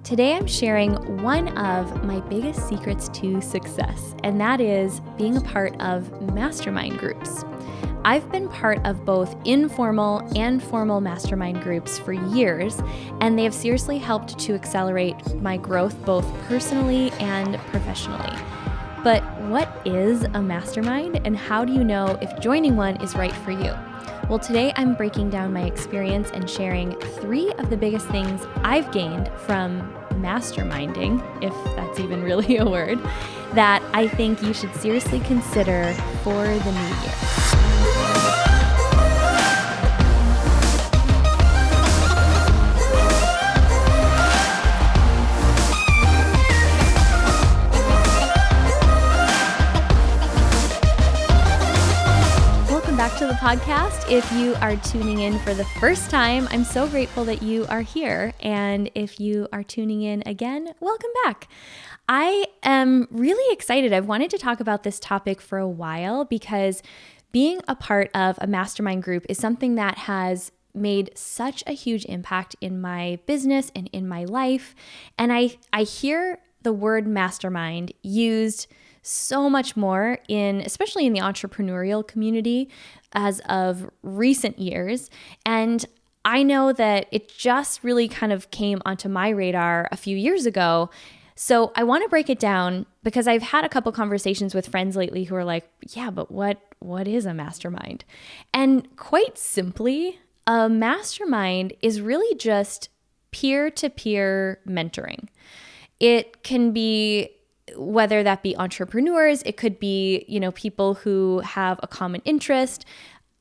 Today I'm sharing one of my biggest secrets to success, and that is being a part of mastermind groups. I've been part of both informal and formal mastermind groups for years, and they have seriously helped to accelerate my growth both personally and professionally. But what is a mastermind, and how do you know if joining one is right for you? Well, today I'm breaking down my experience and sharing 3 of the biggest things I've gained from masterminding, if that's even really a word, that I think you should seriously consider for the new year. Back to the podcast. If you are tuning in for the first time, I'm so grateful that you are here. And if you are tuning in again, welcome back. I am really excited. I've wanted to talk about this topic for a while because being a part of a mastermind group is something that has made such a huge impact in my business and in my life. And I hear the word mastermind used so much more especially in the entrepreneurial community as of recent years. And I know that it just really kind of came onto my radar a few years ago. So I want to break it down because I've had a couple conversations with friends lately who are like, yeah, but what is a mastermind? And quite simply, a mastermind is really just peer-to-peer mentoring. It can be whether that be entrepreneurs, it could be, people who have a common interest.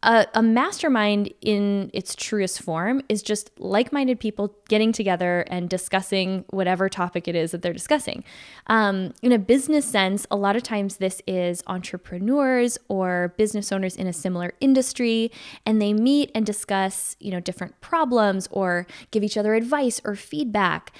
A mastermind in its truest form is just like-minded people getting together and discussing whatever topic it is that they're discussing. In a business sense, a lot of times this is entrepreneurs or business owners in a similar industry, and they meet and discuss, different problems or give each other advice or feedback.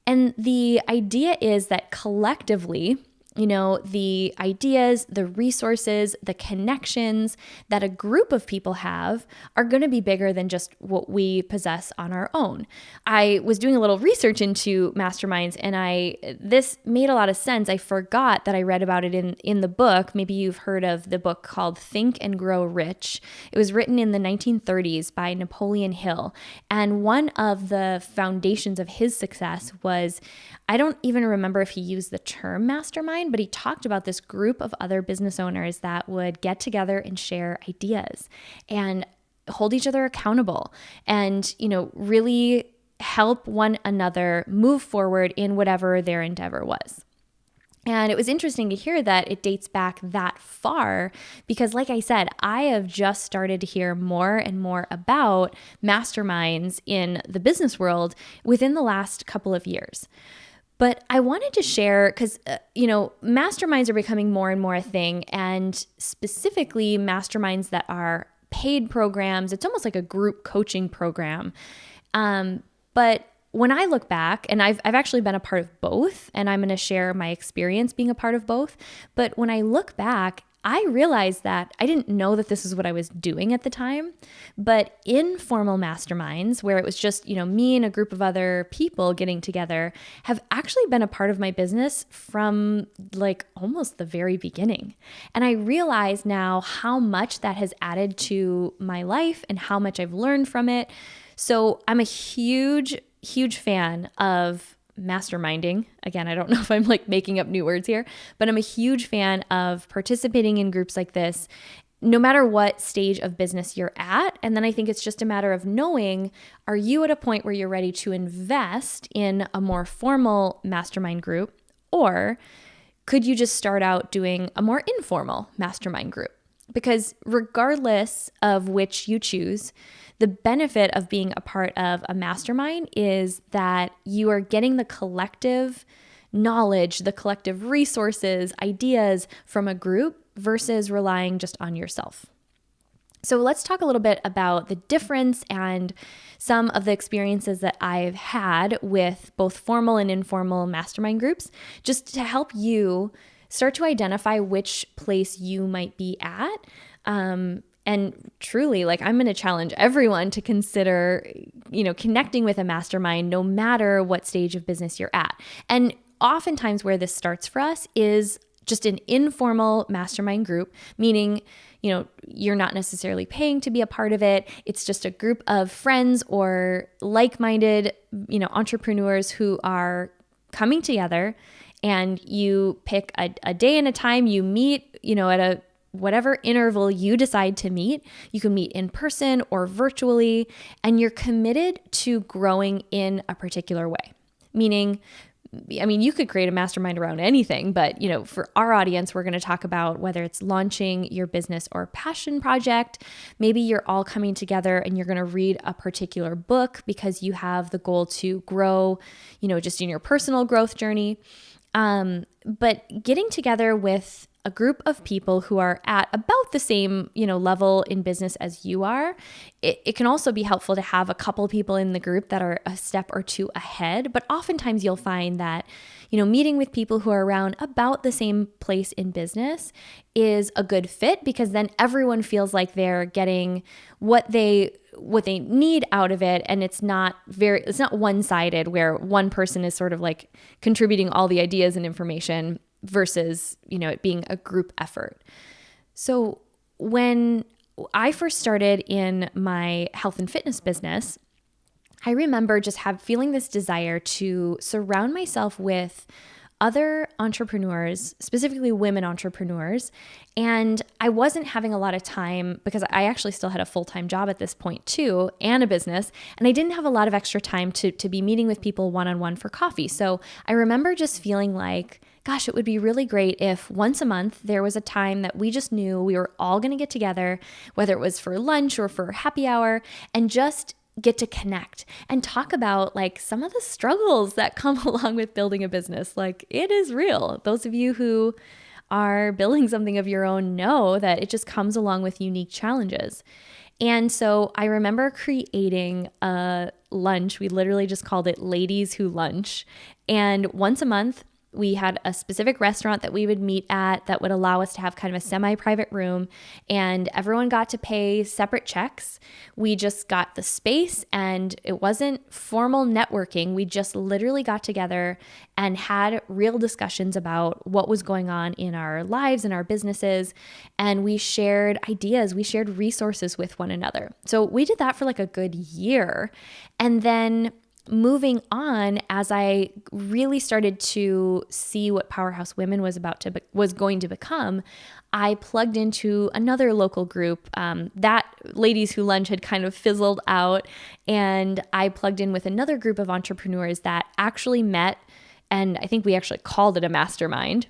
And the idea is that collectively, the ideas, the resources, the connections that a group of people have are going to be bigger than just what we possess on our own. I was doing a little research into masterminds, and this made a lot of sense. I forgot that I read about it in the book. Maybe you've heard of the book called Think and Grow Rich. It was written in the 1930s by Napoleon Hill. And one of the foundations of his success was, I don't even remember if he used the term mastermind, but he talked about this group of other business owners that would get together and share ideas and hold each other accountable and, really help one another move forward in whatever their endeavor was. And it was interesting to hear that it dates back that far because, like I said, I have just started to hear more and more about masterminds in the business world within the last couple of years. But I wanted to share because, masterminds are becoming more and more a thing, and specifically masterminds that are paid programs. It's almost like a group coaching program. But when I look back, and I've actually been a part of both, and I'm going to share my experience being a part of both. But when I look back, I realized that I didn't know that this is what I was doing at the time, but informal masterminds where it was just, me and a group of other people getting together have actually been a part of my business from almost the very beginning. And I realize now how much that has added to my life and how much I've learned from it. So I'm a huge fan of masterminding. Again, I don't know if I'm making up new words here, but I'm a huge fan of participating in groups like this, no matter what stage of business you're at. And then I think it's just a matter of knowing, are you at a point where you're ready to invest in a more formal mastermind group, or could you just start out doing a more informal mastermind group? Because regardless of which you choose, the benefit of being a part of a mastermind is that you are getting the collective knowledge, the collective resources, ideas from a group versus relying just on yourself. So let's talk a little bit about the difference and some of the experiences that I've had with both formal and informal mastermind groups, just to help you start to identify which place you might be at And truly, like, I'm going to challenge everyone to consider, connecting with a mastermind no matter what stage of business you're at. And oftentimes where this starts for us is just an informal mastermind group, meaning, you're not necessarily paying to be a part of it. It's just a group of friends or like-minded, entrepreneurs who are coming together, and you pick a day and a time. You meet, at a whatever interval you decide to meet. You can meet in person or virtually, and you're committed to growing in a particular way. Meaning, you could create a mastermind around anything, but, for our audience, we're going to talk about whether it's launching your business or passion project. Maybe you're all coming together and you're going to read a particular book because you have the goal to grow, just in your personal growth journey. But getting together with a group of people who are at about the same, level in business as you are, it can also be helpful to have a couple people in the group that are a step or two ahead. But oftentimes you'll find that, meeting with people who are around about the same place in business is a good fit, because then everyone feels like they're getting what they need out of it. And it's not one-sided where one person is sort of like contributing all the ideas and information versus, it being a group effort. So when I first started in my health and fitness business, I remember just feeling this desire to surround myself with other entrepreneurs, specifically women entrepreneurs. And I wasn't having a lot of time, because I actually still had a full-time job at this point too, and a business. And I didn't have a lot of extra time to be meeting with people one-on-one for coffee. So I remember just feeling like, gosh, it would be really great if once a month there was a time that we just knew we were all going to get together, whether it was for lunch or for happy hour, and just get to connect and talk about like some of the struggles that come along with building a business. Like, it is real. Those of you who are building something of your own know that it just comes along with unique challenges. And so I remember creating a lunch. We literally just called it Ladies Who Lunch. And once a month, we had a specific restaurant that we would meet at that would allow us to have kind of a semi-private room, and everyone got to pay separate checks. We just got the space, and it wasn't formal networking. We just literally got together and had real discussions about what was going on in our lives and our businesses, and we shared ideas, we shared resources with one another. So we did that for like a good year. And then moving on, as I really started to see what Powerhouse Women was going to become, I plugged into another local group. That Ladies Who Lunch had kind of fizzled out, and I plugged in with another group of entrepreneurs that actually met, and I think we actually called it a mastermind.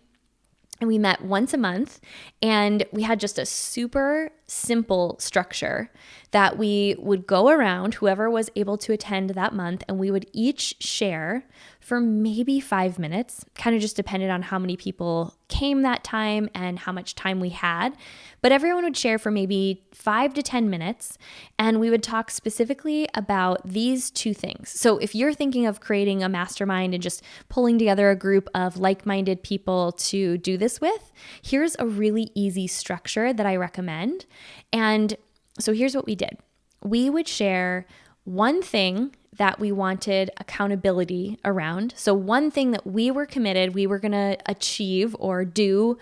And we met once a month, and we had just a super simple structure that we would go around, whoever was able to attend that month, and we would each share for maybe 5 minutes, kind of just depended on how many people came that time and how much time we had. But everyone would share for maybe 5 to 10 minutes, and we would talk specifically about these two things. So if you're thinking of creating a mastermind and just pulling together a group of like-minded people to do this with, here's a really easy structure that I recommend. And so here's what we did. We would share one thing that we wanted accountability around. So one thing that we were committed, we were going to achieve or do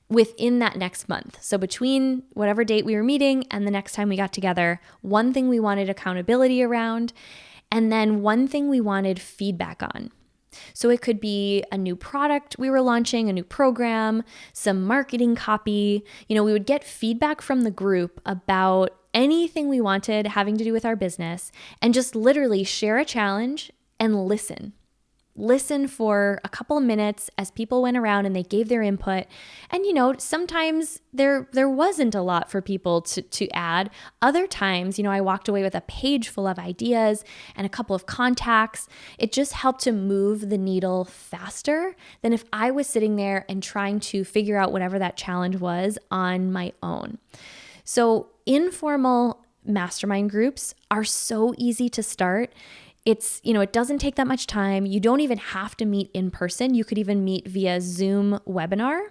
within that next month. So between whatever date we were meeting and the next time we got together, one thing we wanted accountability around, and then one thing we wanted feedback on. So it could be a new product we were launching, a new program, some marketing copy. We would get feedback from the group about anything we wanted having to do with our business, and just literally share a challenge and listen. Listen for a couple of minutes as people went around and they gave their input. And sometimes there wasn't a lot for people to add. Other times, I walked away with a page full of ideas and a couple of contacts. It just helped to move the needle faster than if I was sitting there and trying to figure out whatever that challenge was on my own. So informal mastermind groups are so easy to start. It doesn't take that much time. You don't even have to meet in person. You could even meet via Zoom webinar.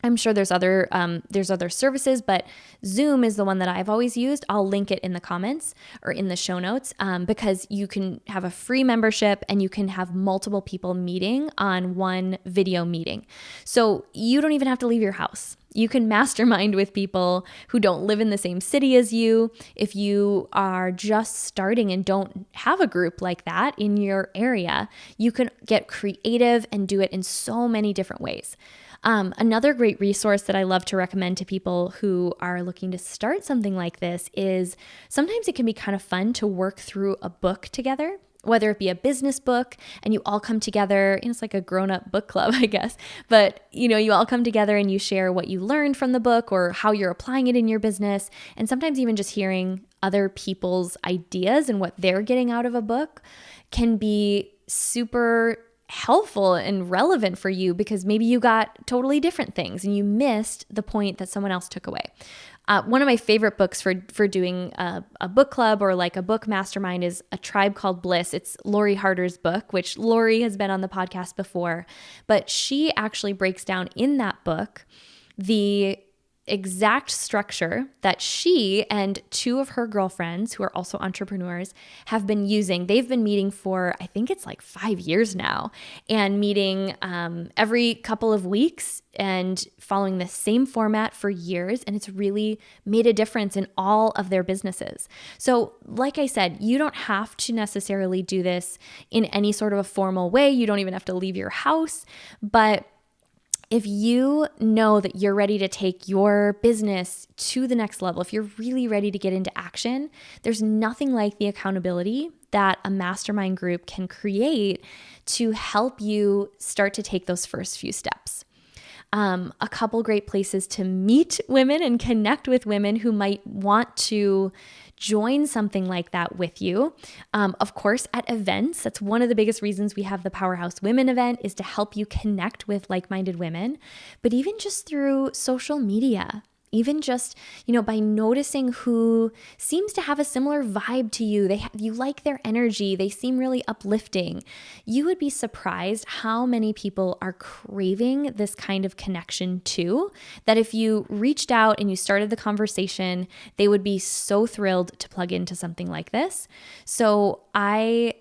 I'm sure there's other services, but Zoom is the one that I've always used. I'll link it in the comments or in the show notes because you can have a free membership and you can have multiple people meeting on one video meeting. So you don't even have to leave your house. You can mastermind with people who don't live in the same city as you. If you are just starting and don't have a group like that in your area, you can get creative and do it in so many different ways. Another great resource that I love to recommend to people who are looking to start something like this is sometimes it can be kind of fun to work through a book together, whether it be a business book and you all come together, and it's like a grown-up book club, I guess, but you all come together and you share what you learned from the book or how you're applying it in your business. And sometimes even just hearing other people's ideas and what they're getting out of a book can be super helpful and relevant for you because maybe you got totally different things and you missed the point that someone else took away. One of my favorite books for doing a book club or like a book mastermind is A Tribe Called Bliss. It's Lori Harder's book, which Lori has been on the podcast before, but she actually breaks down in that book the exact structure that she and two of her girlfriends who are also entrepreneurs have been using. They've been meeting for, I think it's like 5 years now, and meeting every couple of weeks and following the same format for years. And it's really made a difference in all of their businesses. So like I said, you don't have to necessarily do this in any sort of a formal way. You don't even have to leave your house, but if you know that you're ready to take your business to the next level, if you're really ready to get into action, there's nothing like the accountability that a mastermind group can create to help you start to take those first few steps. A couple great places to meet women and connect with women who might want to join something like that with you. Of course, at events, that's one of the biggest reasons we have the Powerhouse Women event is to help you connect with like-minded women, but even just through social media. Even just, by noticing who seems to have a similar vibe to you, you like their energy, they seem really uplifting. You would be surprised how many people are craving this kind of connection too, that if you reached out and you started the conversation, they would be so thrilled to plug into something like this. So I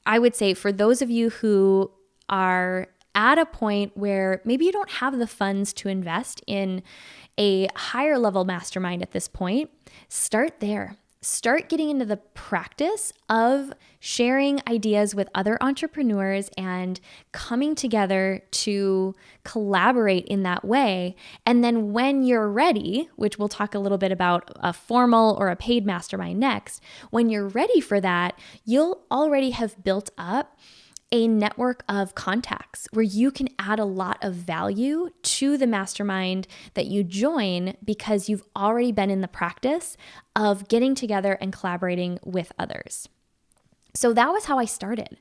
would say for those of you who are at a point where maybe you don't have the funds to invest in a higher level mastermind at this point, start there. Start getting into the practice of sharing ideas with other entrepreneurs and coming together to collaborate in that way. And then when you're ready, which we'll talk a little bit about a formal or a paid mastermind next, when you're ready for that, you'll already have built up a network of contacts where you can add a lot of value to the mastermind that you join because you've already been in the practice of getting together and collaborating with others. So that was how I started.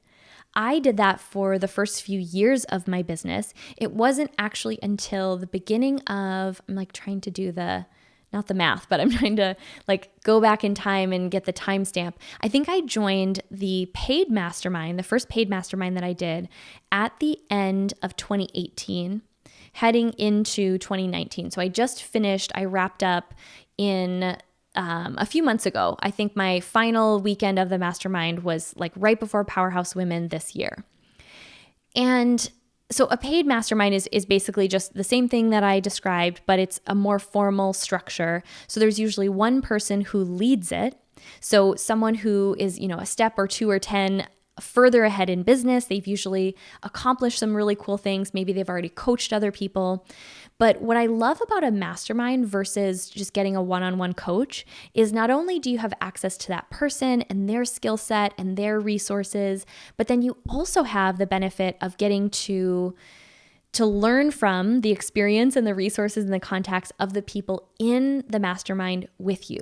I did that for the first few years of my business. It wasn't actually until the beginning of, I'm like trying to do not the math, but I'm trying to go back in time and get the timestamp. I think I joined the paid mastermind, the first paid mastermind that I did at the end of 2018, heading into 2019. So I wrapped up in a few months ago. I think my final weekend of the mastermind was right before Powerhouse Women this year. And so a paid mastermind is basically just the same thing that I described, but it's a more formal structure. So there's usually one person who leads it. So someone who is, a step or 2 or 10 further ahead in business. They've usually accomplished some really cool things. Maybe they've already coached other people. But what I love about a mastermind versus just getting a one-on-one coach is not only do you have access to that person and their skill set and their resources, but then you also have the benefit of getting to learn from the experience and the resources and the contacts of the people in the mastermind with you.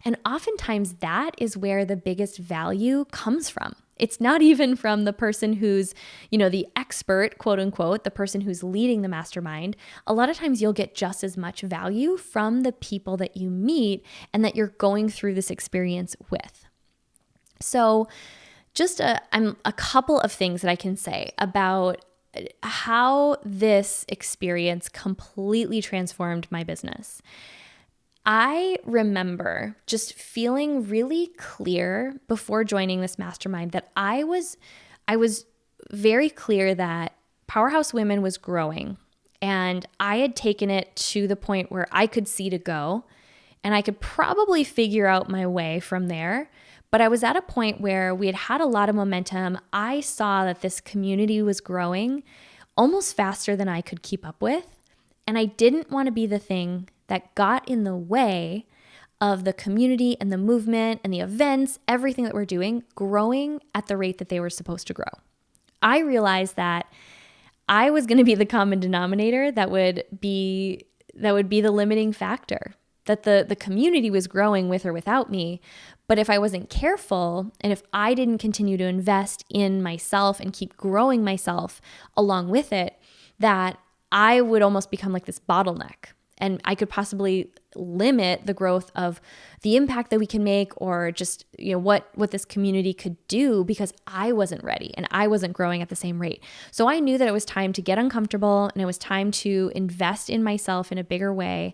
And oftentimes that is where the biggest value comes from. It's not even from the person who's, the expert, quote unquote, the person who's leading the mastermind. A lot of times you'll get just as much value from the people that you meet and that you're going through this experience with. So just a couple of things that I can say about how this experience completely transformed my business. I remember just feeling really clear before joining this mastermind that I was very clear that Powerhouse Women was growing, and I had taken it to the point where I could see to go, and I could probably figure out my way from there. But I was at a point where we had a lot of momentum. I saw that this community was growing almost faster than I could keep up with, and I didn't want to be the thing that got in the way of the community and the movement and the events, everything that we're doing, growing at the rate that they were supposed to grow. I realized that I was going to be the common denominator that would be the limiting factor, that the community was growing with or without me. But if I wasn't careful, and if I didn't continue to invest in myself and keep growing myself along with it, that I would almost become like this bottleneck. And I could possibly limit the growth of the impact that we can make, or just, what this community could do, because I wasn't ready and I wasn't growing at the same rate. So I knew that it was time to get uncomfortable, and it was time to invest in myself in a bigger way.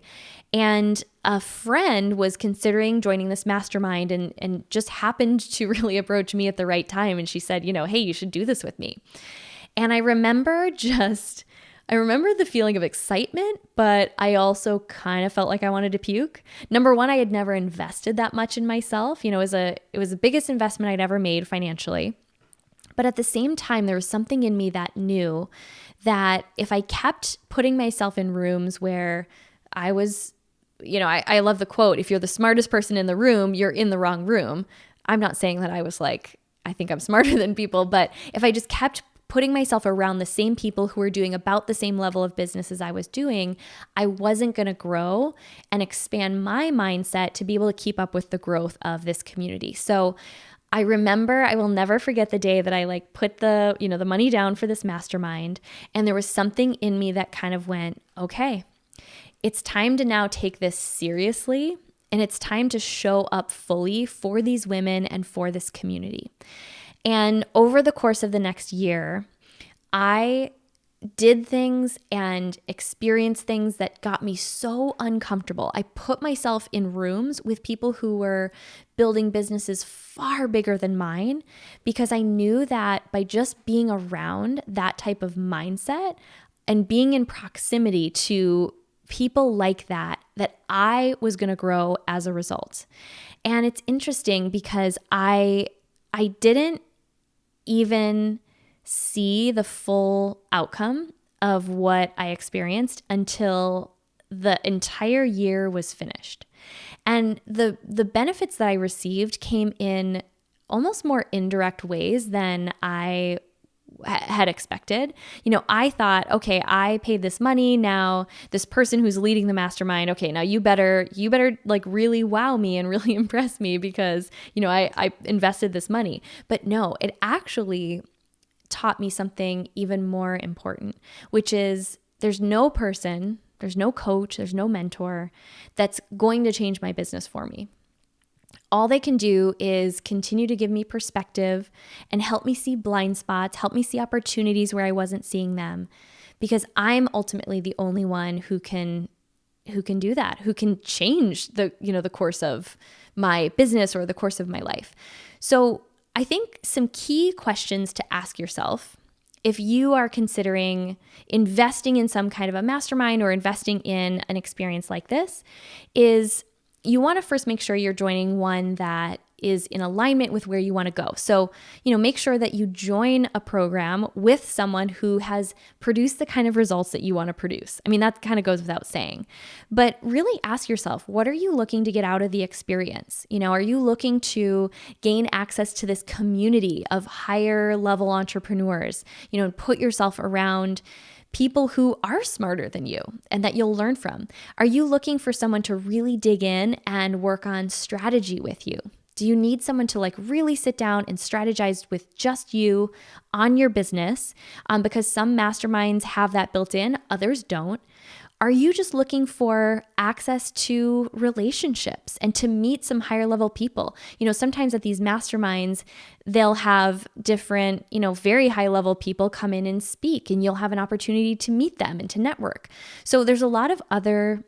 And a friend was considering joining this mastermind and just happened to really approach me at the right time. And she said, hey, you should do this with me. And I remember the feeling of excitement, but I also kind of felt like I wanted to puke. Number one, I had never invested that much in myself. It was the biggest investment I'd ever made financially. But at the same time, there was something in me that knew that if I kept putting myself in rooms where I was, I love the quote, if you're the smartest person in the room, you're in the wrong room. I'm not saying that I was like, I think I'm smarter than people, but if I just kept putting myself around the same people who were doing about the same level of business as I was doing, I wasn't going to grow and expand my mindset to be able to keep up with the growth of this community. So I remember, I will never forget the day that I put the money down for this mastermind, and there was something in me that kind of went, okay, it's time to now take this seriously, and it's time to show up fully for these women and for this community. And over the course of the next year, I did things and experienced things that got me so uncomfortable. I put myself in rooms with people who were building businesses far bigger than mine, because I knew that by just being around that type of mindset and being in proximity to people like that I was going to grow as a result. And it's interesting because I didn't even see the full outcome of what I experienced until the entire year was finished. And the benefits that I received came in almost more indirect ways than I had expected. I thought, okay, I paid this money. Now this person who's leading the mastermind, okay, now you better really wow me and really impress me because, I invested this money. But no, it actually taught me something even more important, which is there's no person, there's no coach, there's no mentor that's going to change my business for me. All they can do is continue to give me perspective and help me see blind spots, help me see opportunities where I wasn't seeing them, because I'm ultimately the only one who can do that, who can change the course of my business or the course of my life. So I think some key questions to ask yourself if you are considering investing in some kind of a mastermind or investing in an experience like this is, you want to first make sure you're joining one that is in alignment with where you want to go. So, make sure that you join a program with someone who has produced the kind of results that you want to produce. I mean, that kind of goes without saying, but really ask yourself, what are you looking to get out of the experience? Are you looking to gain access to this community of higher level entrepreneurs, and put yourself around people who are smarter than you and that you'll learn from? Are you looking for someone to really dig in and work on strategy with you? Do you need someone to really sit down and strategize with just you on your business? Because some masterminds have that built in, others don't. Are you just looking for access to relationships and to meet some higher level people? Sometimes at these masterminds, they'll have different, very high level people come in and speak, and you'll have an opportunity to meet them and to network. So there's a lot of other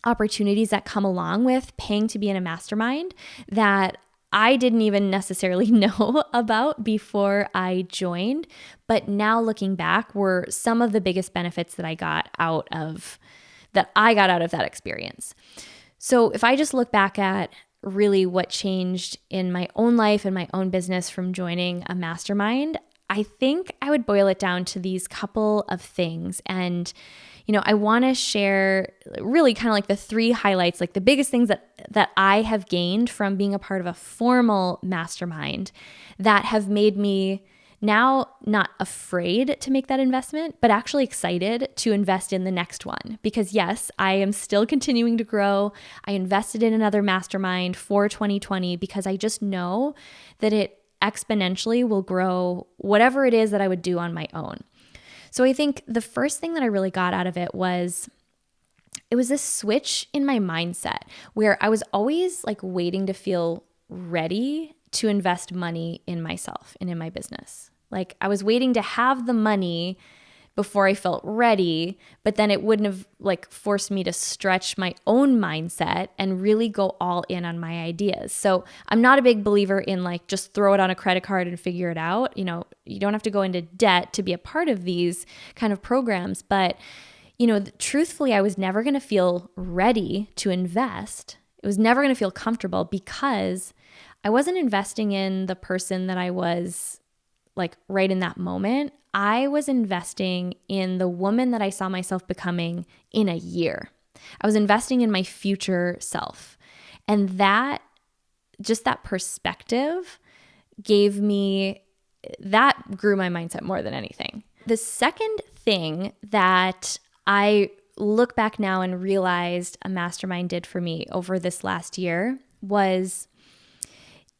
opportunities that come along with paying to be in a mastermind that I didn't even necessarily know about before I joined, but now looking back were some of the biggest benefits that I got out of that experience. So if I just look back at really what changed in my own life and my own business from joining a mastermind, I think I would boil it down to these couple of things. And I want to share really kind of like the three highlights, like the biggest things that I have gained from being a part of a formal mastermind that have made me now not afraid to make that investment, but actually excited to invest in the next one. Because yes, I am still continuing to grow. I invested in another mastermind for 2020 because I just know that it exponentially will grow whatever it is that I would do on my own. So I think the first thing that I really got out of it was this switch in my mindset where I was always like waiting to feel ready to invest money in myself and in my business. Like I was waiting to have the money before I felt ready, but then it wouldn't have like forced me to stretch my own mindset and really go all in on my ideas. So I'm not a big believer in like just throw it on a credit card and figure it out. You don't have to go into debt to be a part of these kind of programs, but truthfully, I was never going to feel ready to invest. It was never going to feel comfortable because I wasn't investing in the person that I was like right in that moment. I was investing in the woman that I saw myself becoming in a year. I was investing in my future self. And that perspective grew my mindset more than anything. The second thing that I look back now and realized a mastermind did for me over this last year was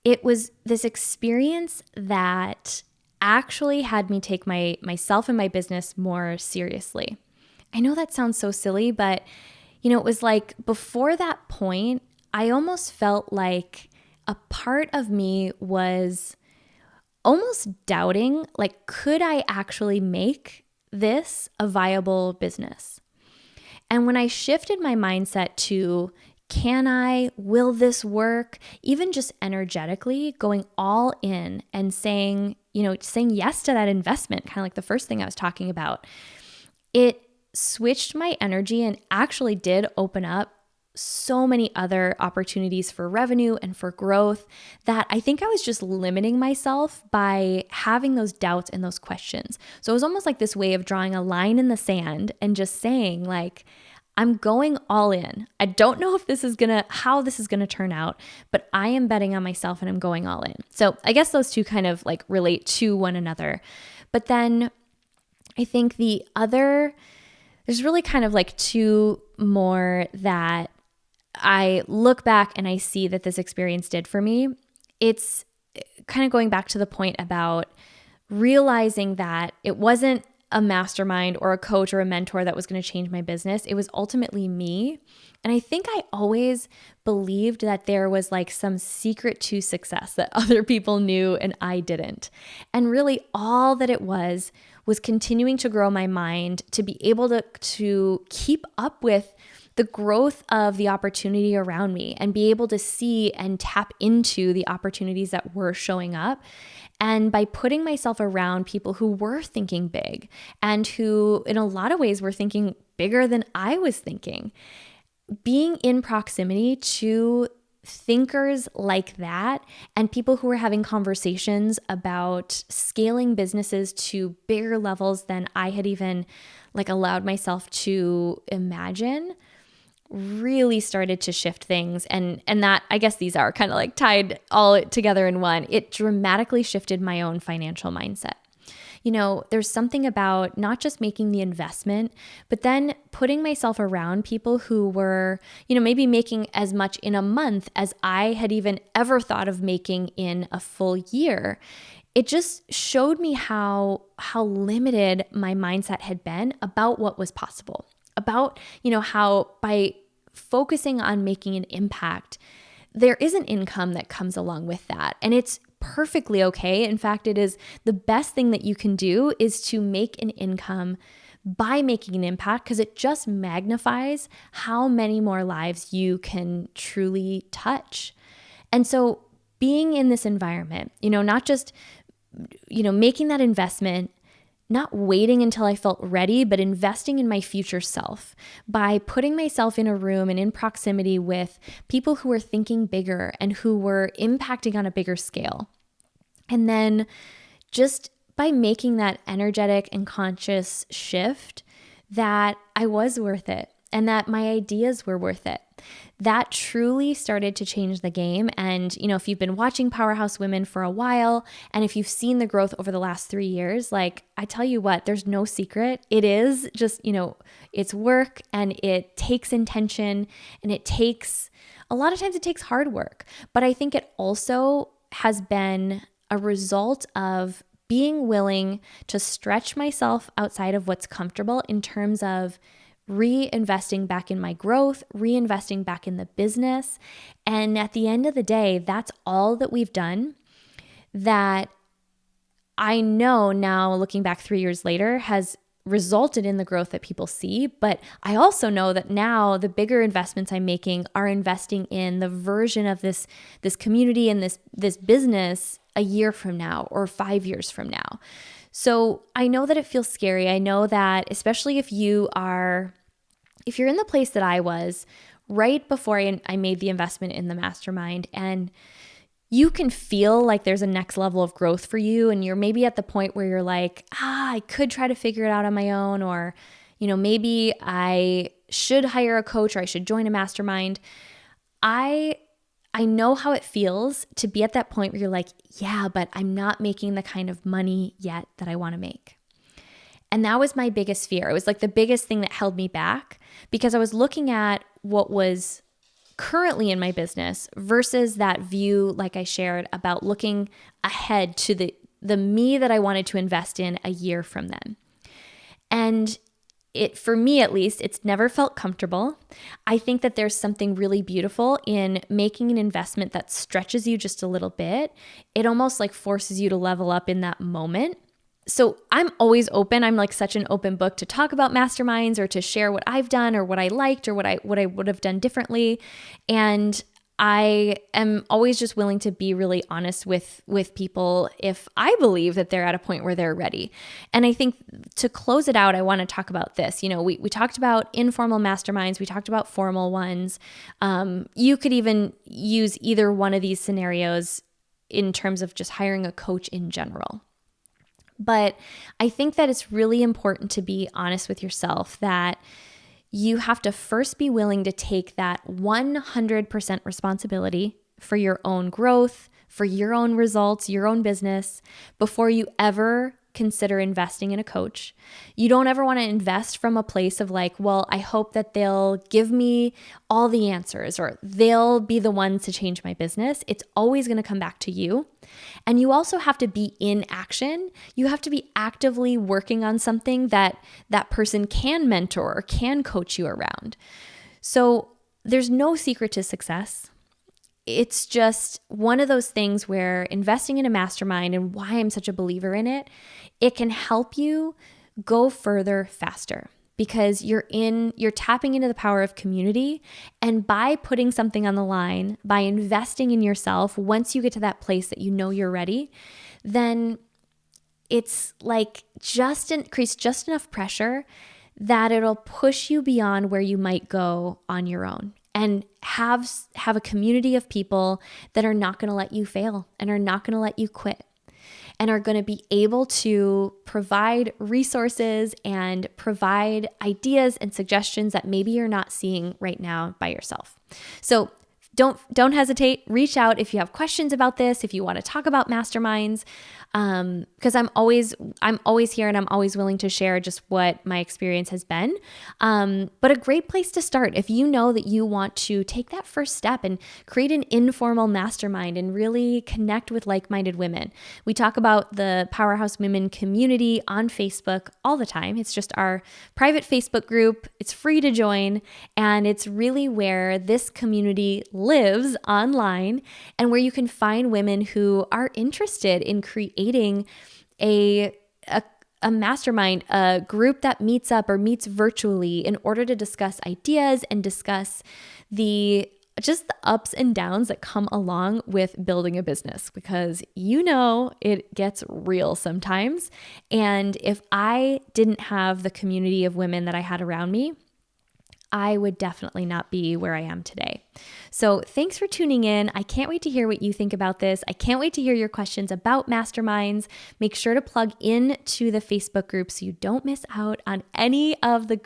this experience that actually had me take myself and my business more seriously. I know that sounds so silly, but it was like before that point, I almost felt like a part of me was almost doubting, like, could I actually make this a viable business? And when I shifted my mindset to, will this work? Even just energetically going all in and saying yes to that investment, kind of like the first thing I was talking about, it switched my energy and actually did open up so many other opportunities for revenue and for growth that I think I was just limiting myself by having those doubts and those questions. So it was almost like this way of drawing a line in the sand and just saying like, I'm going all in. I don't know how this is gonna turn out, but I am betting on myself and I'm going all in. So I guess those two kind of like relate to one another. But then I think there's really kind of like two more that I look back and I see that this experience did for me. It's kind of going back to the point about realizing that it wasn't a mastermind or a coach or a mentor that was going to change my business. It was ultimately me. And I think I always believed that there was like some secret to success that other people knew and I didn't. And really all that it was continuing to grow my mind to be able to keep up with the growth of the opportunity around me and be able to see and tap into the opportunities that were showing up. And by putting myself around people who were thinking big and who in a lot of ways were thinking bigger than I was thinking, being in proximity to thinkers like that and people who were having conversations about scaling businesses to bigger levels than I had even like allowed myself to imagine really started to shift things. And that, I guess these are kind of like tied all together in one. It dramatically shifted my own financial mindset. There's something about not just making the investment, but then putting myself around people who were, maybe making as much in a month as I had even ever thought of making in a full year. It just showed me how limited my mindset had been about what was possible. about, how by focusing on making an impact, there is an income that comes along with that. And it's perfectly okay. In fact, it is the best thing that you can do is to make an income by making an impact, because it just magnifies how many more lives you can truly touch. And so being in this environment, not just, making that investment, not waiting until I felt ready, but investing in my future self by putting myself in a room and in proximity with people who were thinking bigger and who were impacting on a bigger scale. And then just by making that energetic and conscious shift, that I was worth it and that my ideas were worth it. That truly started to change the game. And, if you've been watching Powerhouse Women for a while, and if you've seen the growth over the last 3 years, like I tell you what, there's no secret. It is just, it's work, and it takes intention, and a lot of times it takes hard work. But I think it also has been a result of being willing to stretch myself outside of what's comfortable in terms of reinvesting back in my growth, reinvesting back in the business. And at the end of the day, that's all that we've done, that I know now, looking back 3 years later, has resulted in the growth that people see. But I also know that now the bigger investments I'm making are investing in the version of this community and this business a year from now or 5 years from now. So I know that it feels scary. I know that especially if you're in the place that I was right before I made the investment in the mastermind, and you can feel like there's a next level of growth for you, and you're maybe at the point where you're like, I could try to figure it out on my own, or, maybe I should hire a coach, or I should join a mastermind. I know how it feels to be at that point where you're like, yeah, but I'm not making the kind of money yet that I want to make. And that was my biggest fear. It was like the biggest thing that held me back, because I was looking at what was currently in my business versus that view, like I shared, about looking ahead to the me that I wanted to invest in a year from then. And for me at least, it's never felt comfortable. I think that there's something really beautiful in making an investment that stretches you just a little bit. It almost like forces you to level up in that moment. So I'm always open. I'm like such an open book to talk about masterminds or to share what I've done or what I liked or what I would have done differently. And I am always just willing to be really honest with people if I believe that they're at a point where they're ready. And I think to close it out, I want to talk about this. We talked about informal masterminds. We talked about formal ones. You could even use either one of these scenarios in terms of just hiring a coach in general. But I think that it's really important to be honest with yourself that you have to first be willing to take that 100% responsibility for your own growth, for your own results, your own business, before you ever consider investing in a coach. You don't ever want to invest from a place of like, well, I hope that they'll give me all the answers or they'll be the ones to change my business. It's always going to come back to you. And you also have to be in action. You have to be actively working on something that person can mentor or can coach you around. So there's no secret to success. It's just one of those things where investing in a mastermind, and why I'm such a believer in it, it can help you go further faster because you're tapping into the power of community. And by putting something on the line, by investing in yourself, once you get to that place that you know you're ready, then it's like creates just enough pressure that it'll push you beyond where you might go on your own. And have a community of people that are not going to let you fail and are not going to let you quit and are going to be able to provide resources and provide ideas and suggestions that maybe you're not seeing right now by yourself. So don't hesitate. Reach out if you have questions about this, if you want to talk about masterminds, because I'm always here and I'm always willing to share just what my experience has been. But a great place to start, if you know that you want to take that first step and create an informal mastermind and really connect with like-minded women. We talk about the Powerhouse Women community on Facebook all the time. It's just our private Facebook group. It's free to join, and it's really where this community lives online and where you can find women who are interested in creating a mastermind, a group that meets up or meets virtually in order to discuss ideas and discuss the ups and downs that come along with building a business, because it gets real sometimes. And if I didn't have the community of women that I had around me, I would definitely not be where I am today. So thanks for tuning in. I can't wait to hear what you think about this. I can't wait to hear your questions about masterminds. Make sure to plug in to the Facebook group so you don't miss out on any of the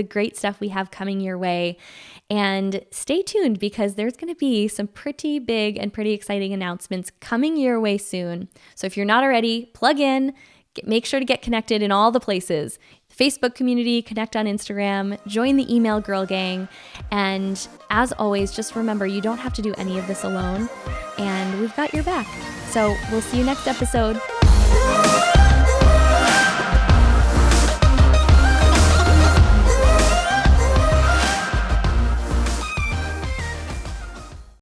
great stuff we have coming your way. And stay tuned, because there's going to be some pretty big and pretty exciting announcements coming your way soon. So if you're not already, plug in. Make sure to get connected in all the places. Facebook community, connect on Instagram, join the email girl gang. And as always, just remember, you don't have to do any of this alone, and we've got your back. So we'll see you next episode.